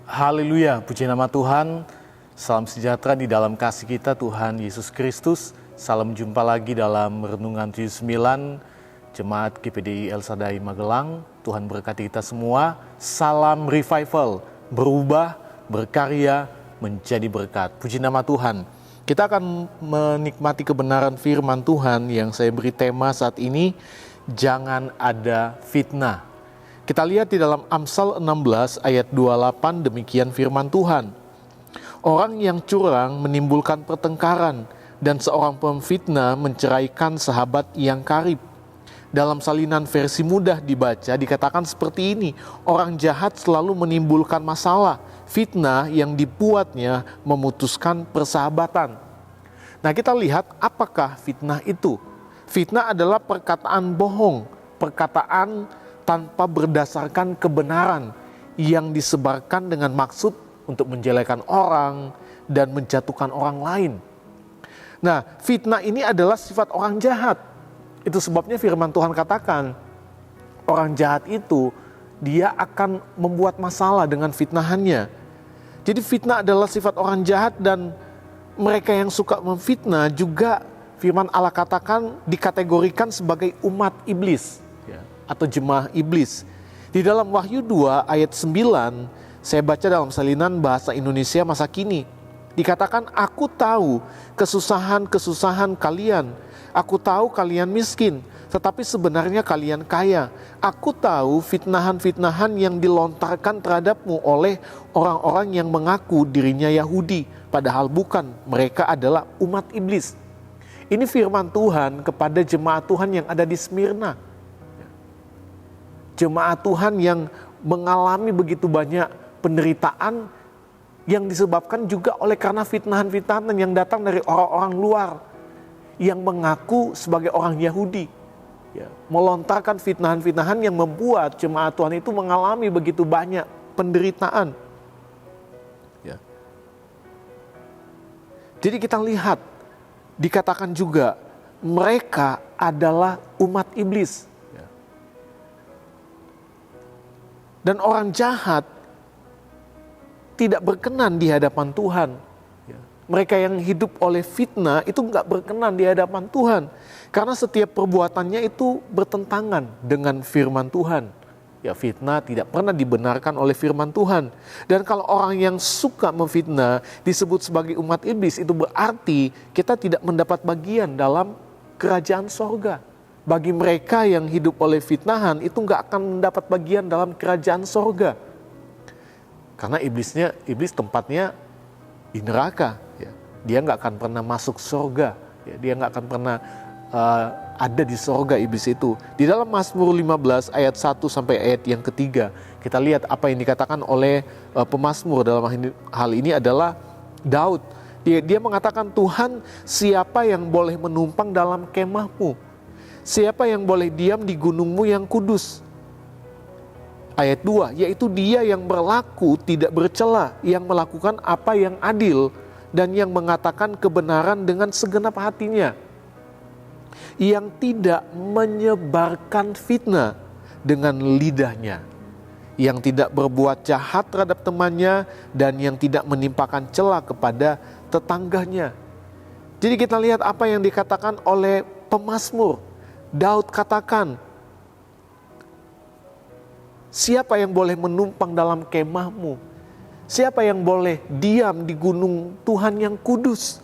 Haleluya, puji nama Tuhan. Salam sejahtera di dalam kasih kita Tuhan Yesus Kristus. Salam jumpa lagi dalam Renungan 79 Jemaat GPDI El Shaddai Magelang. Tuhan berkati kita semua. Salam revival, berubah, berkarya, menjadi berkat. Puji nama Tuhan. Kita akan menikmati kebenaran firman Tuhan yang saya beri tema saat ini, jangan ada fitnah. Kita lihat di dalam Amsal 16 ayat 28, demikian firman Tuhan. Orang yang curang menimbulkan pertengkaran, dan seorang pemfitnah menceraikan sahabat yang karib. Dalam salinan versi mudah dibaca dikatakan seperti ini, orang jahat selalu menimbulkan masalah, fitnah yang dibuatnya memutuskan persahabatan. Nah, kita lihat apakah fitnah itu? Fitnah adalah perkataan bohong, perkataan tanpa berdasarkan kebenaran yang disebarkan dengan maksud untuk menjelekan orang dan menjatuhkan orang lain. Nah, fitnah ini adalah sifat orang jahat. Itu sebabnya firman Tuhan katakan, orang jahat itu dia akan membuat masalah dengan fitnahannya. Jadi fitnah adalah sifat orang jahat, dan mereka yang suka memfitnah juga firman Allah katakan dikategorikan sebagai umat iblis atau jemaah iblis. Di dalam Wahyu 2 ayat 9, saya baca dalam salinan bahasa Indonesia masa kini. Dikatakan, aku tahu kesusahan-kesusahan kalian. Aku tahu kalian miskin, tetapi sebenarnya kalian kaya. Aku tahu fitnahan-fitnahan yang dilontarkan terhadapmu oleh orang-orang yang mengaku dirinya Yahudi, padahal bukan, mereka adalah umat iblis. Ini firman Tuhan kepada jemaat Tuhan yang ada di Smyrna. Jemaat Tuhan yang mengalami begitu banyak penderitaan yang disebabkan juga oleh karena fitnahan-fitnahan yang datang dari orang-orang luar yang mengaku sebagai orang Yahudi. Melontarkan fitnahan-fitnahan yang membuat jemaat Tuhan itu mengalami begitu banyak penderitaan. Jadi kita lihat, dikatakan juga mereka adalah umat iblis. Dan orang jahat tidak berkenan di hadapan Tuhan. Mereka yang hidup oleh fitnah itu nggak berkenan di hadapan Tuhan. Karena setiap perbuatannya itu bertentangan dengan firman Tuhan. Fitnah tidak pernah dibenarkan oleh firman Tuhan. Dan kalau orang yang suka memfitnah disebut sebagai umat iblis, itu berarti kita tidak mendapat bagian dalam kerajaan sorga. Bagi mereka yang hidup oleh fitnahan itu nggak akan mendapat bagian dalam kerajaan sorga. Karena iblis tempatnya di neraka. Dia nggak akan pernah masuk sorga. Dia nggak akan pernah ada di sorga iblis itu. Di dalam Mazmur 15 ayat 1 sampai ayat yang ketiga, kita lihat apa yang dikatakan oleh pemazmur dalam hal ini adalah Daud. Dia mengatakan, Tuhan, siapa yang boleh menumpang dalam kemahmu? Siapa yang boleh diam di gunungmu yang kudus? Ayat 2, yaitu dia yang berlaku tidak bercela, yang melakukan apa yang adil, dan yang mengatakan kebenaran dengan segenap hatinya. Yang tidak menyebarkan fitnah dengan lidahnya. Yang tidak berbuat jahat terhadap temannya, dan yang tidak menimpakan cela kepada tetangganya. Jadi kita lihat apa yang dikatakan oleh pemazmur. Daud katakan, siapa yang boleh menumpang dalam kemahmu? Siapa yang boleh diam di gunung Tuhan yang kudus?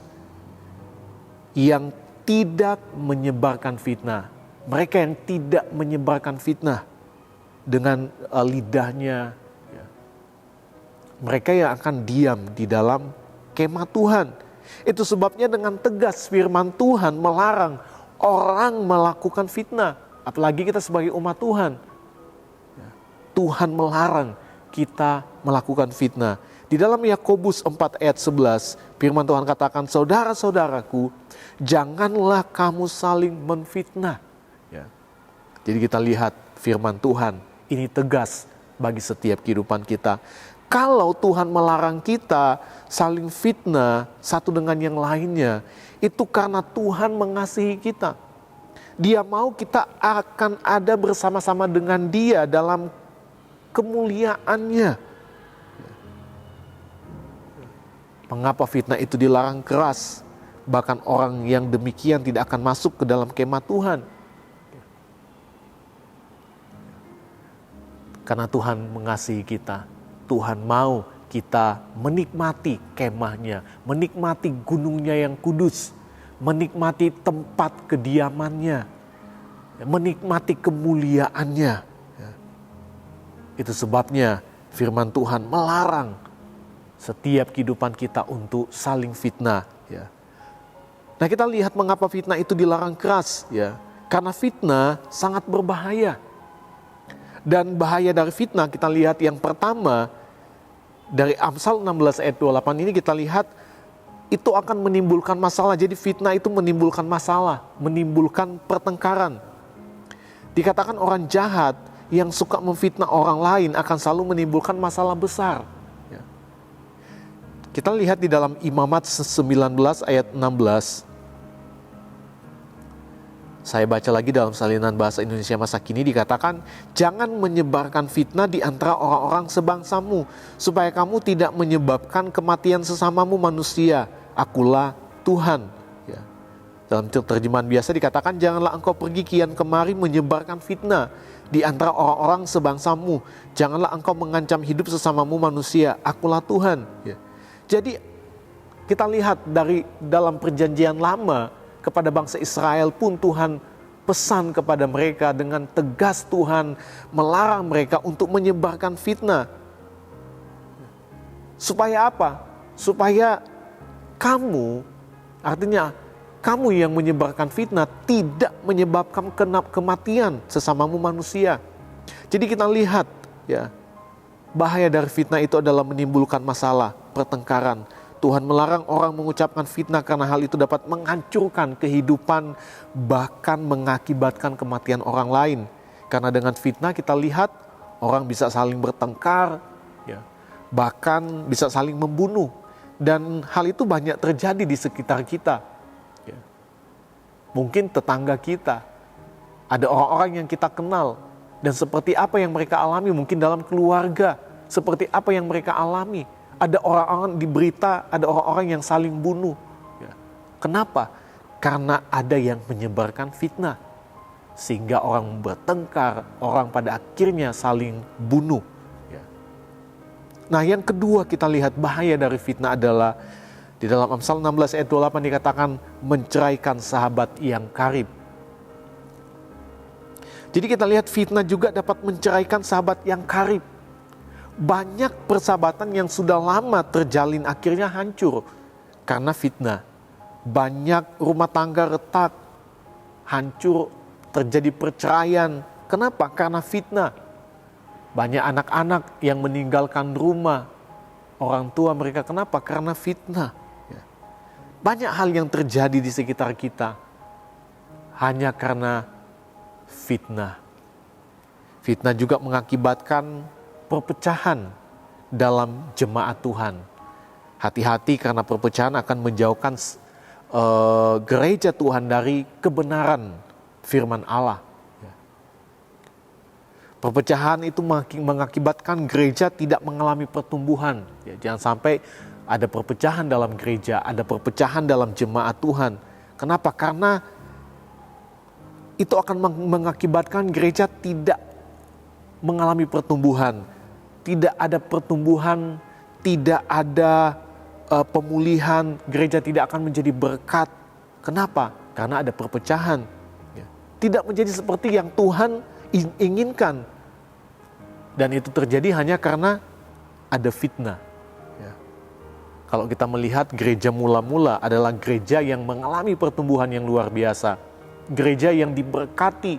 Yang tidak menyebarkan fitnah. Mereka yang tidak menyebarkan fitnah dengan lidahnya. Mereka yang akan diam di dalam kemah Tuhan. Itu sebabnya dengan tegas firman Tuhan melarang orang melakukan fitnah, apalagi kita sebagai umat Tuhan. Tuhan melarang kita melakukan fitnah. Di dalam Yakobus 4 ayat 11, firman Tuhan katakan, saudara-saudaraku, janganlah kamu saling menfitnah. Jadi kita lihat firman Tuhan, ini tegas bagi setiap kehidupan kita. Kalau Tuhan melarang kita saling fitnah satu dengan yang lainnya, itu karena Tuhan mengasihi kita. Dia mau kita akan ada bersama-sama dengan Dia dalam kemuliaannya. Mengapa fitnah itu dilarang keras? Bahkan orang yang demikian tidak akan masuk ke dalam kemah Tuhan. Karena Tuhan mengasihi kita. Tuhan mau kita menikmati kemahnya, menikmati gunungnya yang kudus, menikmati tempat kediamannya, menikmati kemuliaannya. Itu sebabnya firman Tuhan melarang setiap kehidupan kita untuk saling fitnah. Nah, kita lihat mengapa fitnah itu dilarang keras. Karena fitnah sangat berbahaya. Dan bahaya dari fitnah kita lihat yang pertama dari Amsal 16 ayat 28 ini kita lihat itu akan menimbulkan masalah. Jadi fitnah itu menimbulkan masalah, menimbulkan pertengkaran. Dikatakan orang jahat yang suka memfitnah orang lain akan selalu menimbulkan masalah besar. Kita lihat di dalam Imamat 19 ayat 16. Saya baca lagi dalam salinan bahasa Indonesia masa kini dikatakan, jangan menyebarkan fitnah di antara orang-orang sebangsamu, supaya kamu tidak menyebabkan kematian sesamamu manusia. Akulah Tuhan. Dalam terjemahan biasa dikatakan, janganlah engkau pergi kian kemari menyebarkan fitnah di antara orang-orang sebangsamu. Janganlah engkau mengancam hidup sesamamu manusia. Akulah Tuhan. Jadi kita lihat dari dalam perjanjian lama, kepada bangsa Israel pun Tuhan pesan kepada mereka dengan tegas. Tuhan melarang mereka untuk menyebarkan fitnah. Supaya apa? Supaya kamu, artinya kamu yang menyebarkan fitnah tidak menyebabkan kematian sesamamu manusia. Jadi kita lihat bahaya dari fitnah itu adalah menimbulkan masalah, pertengkaran. Tuhan melarang orang mengucapkan fitnah karena hal itu dapat menghancurkan kehidupan, bahkan mengakibatkan kematian orang lain. Karena dengan fitnah kita lihat orang bisa saling bertengkar, bahkan bisa saling membunuh. Dan hal itu banyak terjadi di sekitar kita. Mungkin tetangga kita, ada orang-orang yang kita kenal, dan seperti apa yang mereka alami mungkin dalam keluarga, seperti apa yang mereka alami. Ada orang-orang di berita, ada orang-orang yang saling bunuh. Kenapa? Karena ada yang menyebarkan fitnah. Sehingga orang bertengkar, orang pada akhirnya saling bunuh. Nah, yang kedua kita lihat bahaya dari fitnah adalah di dalam Amsal 16 ayat 28 dikatakan menceraikan sahabat yang karib. Jadi kita lihat fitnah juga dapat menceraikan sahabat yang karib. Banyak persahabatan yang sudah lama terjalin akhirnya hancur karena fitnah. Banyak rumah tangga retak, hancur, terjadi perceraian. Kenapa? Karena fitnah. Banyak anak-anak yang meninggalkan rumah orang tua mereka. Kenapa? Karena fitnah. Banyak hal yang terjadi di sekitar kita hanya karena fitnah. Fitnah juga mengakibatkan perpecahan dalam jemaat Tuhan. Hati-hati karena perpecahan akan menjauhkan gereja Tuhan dari kebenaran firman Allah. Perpecahan itu mengakibatkan gereja tidak mengalami pertumbuhan. Jangan sampai ada perpecahan dalam gereja, ada perpecahan dalam jemaat Tuhan. Kenapa? Karena itu akan mengakibatkan gereja tidak mengalami pertumbuhan. Tidak ada pertumbuhan, tidak ada pemulihan, gereja tidak akan menjadi berkat. Kenapa? Karena ada perpecahan. Tidak menjadi seperti yang Tuhan inginkan. Dan itu terjadi hanya karena ada fitnah. Kalau kita melihat gereja mula-mula adalah gereja yang mengalami pertumbuhan yang luar biasa. Gereja yang diberkati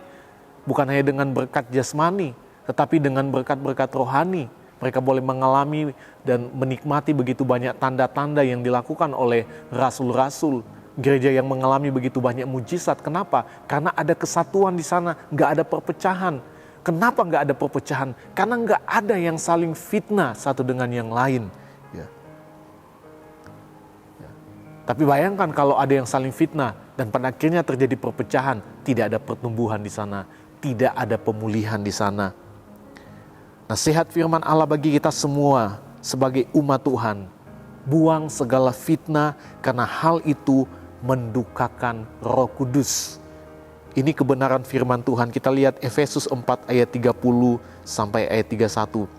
bukan hanya dengan berkat jasmani, tetapi dengan berkat-berkat rohani. Mereka boleh mengalami dan menikmati begitu banyak tanda-tanda yang dilakukan oleh rasul-rasul. Gereja yang mengalami begitu banyak mujizat. Kenapa? Karena ada kesatuan di sana, nggak ada perpecahan. Kenapa nggak ada perpecahan? Karena nggak ada yang saling fitnah satu dengan yang lain. Tapi bayangkan kalau ada yang saling fitnah dan pada akhirnya terjadi perpecahan, tidak ada pertumbuhan di sana, tidak ada pemulihan di sana. Nasihat firman Allah bagi kita semua sebagai umat Tuhan, buang segala fitnah, karena hal itu mendukakan Roh Kudus. Ini kebenaran firman Tuhan. Kita lihat Efesus 4 ayat 30 sampai ayat 31.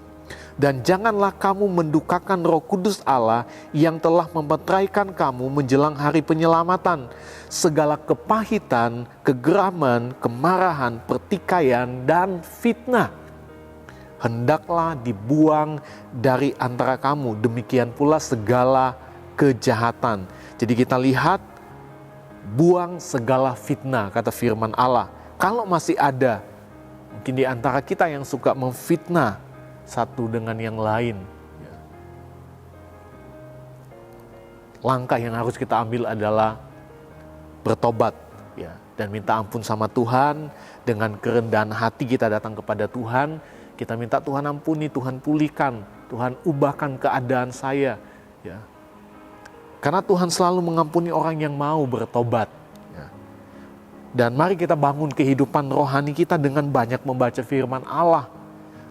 Dan janganlah kamu mendukakan Roh Kudus Allah yang telah memeteraikan kamu menjelang hari penyelamatan. Segala kepahitan, kegeraman, kemarahan, pertikaian, dan fitnah hendaklah dibuang dari antara kamu. Demikian pula segala kejahatan. Jadi kita lihat, buang segala fitnah, kata firman Allah. Kalau masih ada mungkin di antara kita yang suka memfitnah satu dengan yang lain, langkah yang harus kita ambil adalah bertobat, ya, dan minta ampun sama Tuhan. Dengan kerendahan hati kita datang kepada Tuhan, kita minta Tuhan ampuni, Tuhan pulihkan, Tuhan ubahkan keadaan saya, ya. Karena Tuhan selalu mengampuni orang yang mau bertobat, ya. Dan mari kita bangun kehidupan rohani kita dengan banyak membaca firman Allah,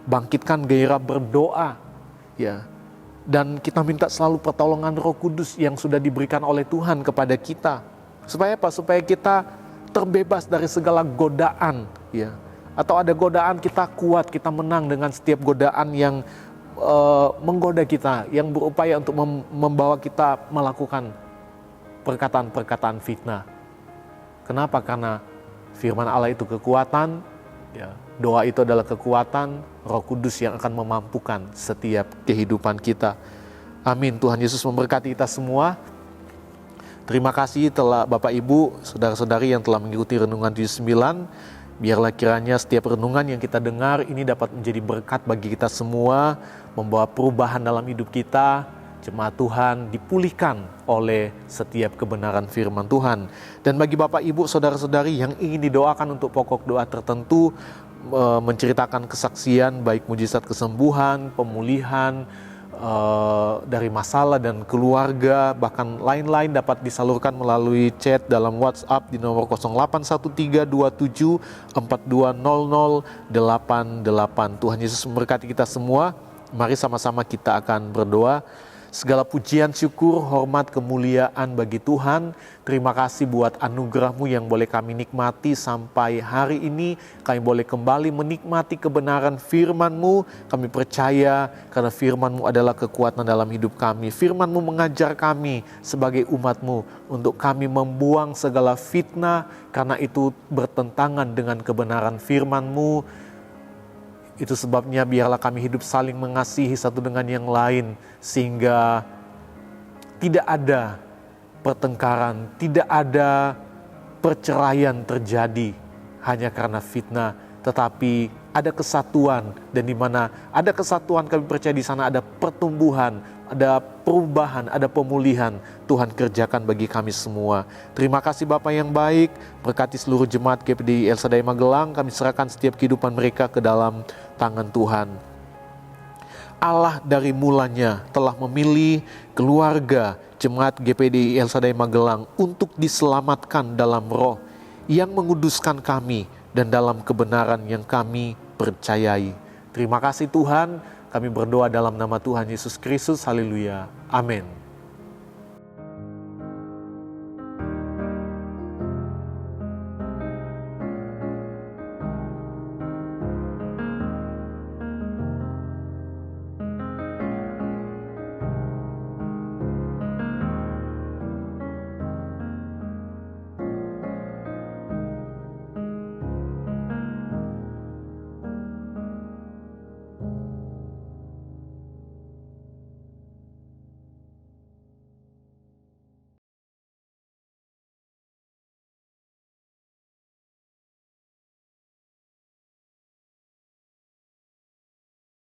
bangkitkan gairah berdoa, ya. Dan kita minta selalu pertolongan Roh Kudus yang sudah diberikan oleh Tuhan kepada kita. Supaya apa? Supaya kita terbebas dari segala godaan, ya. Atau ada godaan, kita kuat, kita menang dengan setiap godaan yang menggoda kita, yang berupaya untuk membawa kita melakukan perkataan-perkataan fitnah. Kenapa? Karena firman Allah itu kekuatan, ya. Doa itu adalah kekuatan, Roh Kudus yang akan memampukan setiap kehidupan kita. Amin. Tuhan Yesus memberkati kita semua. Terima kasih telah Bapak Ibu, saudara-saudari yang telah mengikuti Renungan 79. Biarlah kiranya setiap renungan yang kita dengar ini dapat menjadi berkat bagi kita semua, membawa perubahan dalam hidup kita. Jemaat Tuhan dipulihkan oleh setiap kebenaran firman Tuhan. Dan bagi Bapak Ibu, saudara-saudari yang ingin didoakan untuk pokok doa tertentu, menceritakan kesaksian baik mujizat kesembuhan, pemulihan dari masalah dan keluarga, bahkan lain-lain, dapat disalurkan melalui chat dalam WhatsApp di nomor 081327420088. Tuhan Yesus memberkati kita semua. Mari sama-sama kita akan berdoa. Segala pujian, syukur, hormat, kemuliaan bagi Tuhan. Terima kasih buat anugerah-Mu yang boleh kami nikmati sampai hari ini. Kami boleh kembali menikmati kebenaran firman-Mu. Kami percaya karena firman-Mu adalah kekuatan dalam hidup kami. Firman-Mu mengajar kami sebagai umat-Mu untuk kami membuang segala fitnah, karena itu bertentangan dengan kebenaran firman-Mu. Itu sebabnya biarlah kami hidup saling mengasihi satu dengan yang lain, sehingga tidak ada pertengkaran, tidak ada perceraian terjadi hanya karena fitnah, tetapi ada kesatuan. Dan di mana ada kesatuan, kami percaya di sana ada pertumbuhan, ada perubahan, ada pemulihan. Tuhan kerjakan bagi kami semua. Terima kasih Bapa yang baik, berkati seluruh jemaat GPDI El Shaddai Magelang. Kami serahkan setiap kehidupan mereka ke dalam tangan Tuhan. Allah dari mulanya telah memilih keluarga jemaat GPDI El Shaddai Magelang untuk diselamatkan dalam roh yang menguduskan kami dan dalam kebenaran yang kami percayai. Terima kasih Tuhan. Kami berdoa dalam nama Tuhan Yesus Kristus. Haleluya. Amin.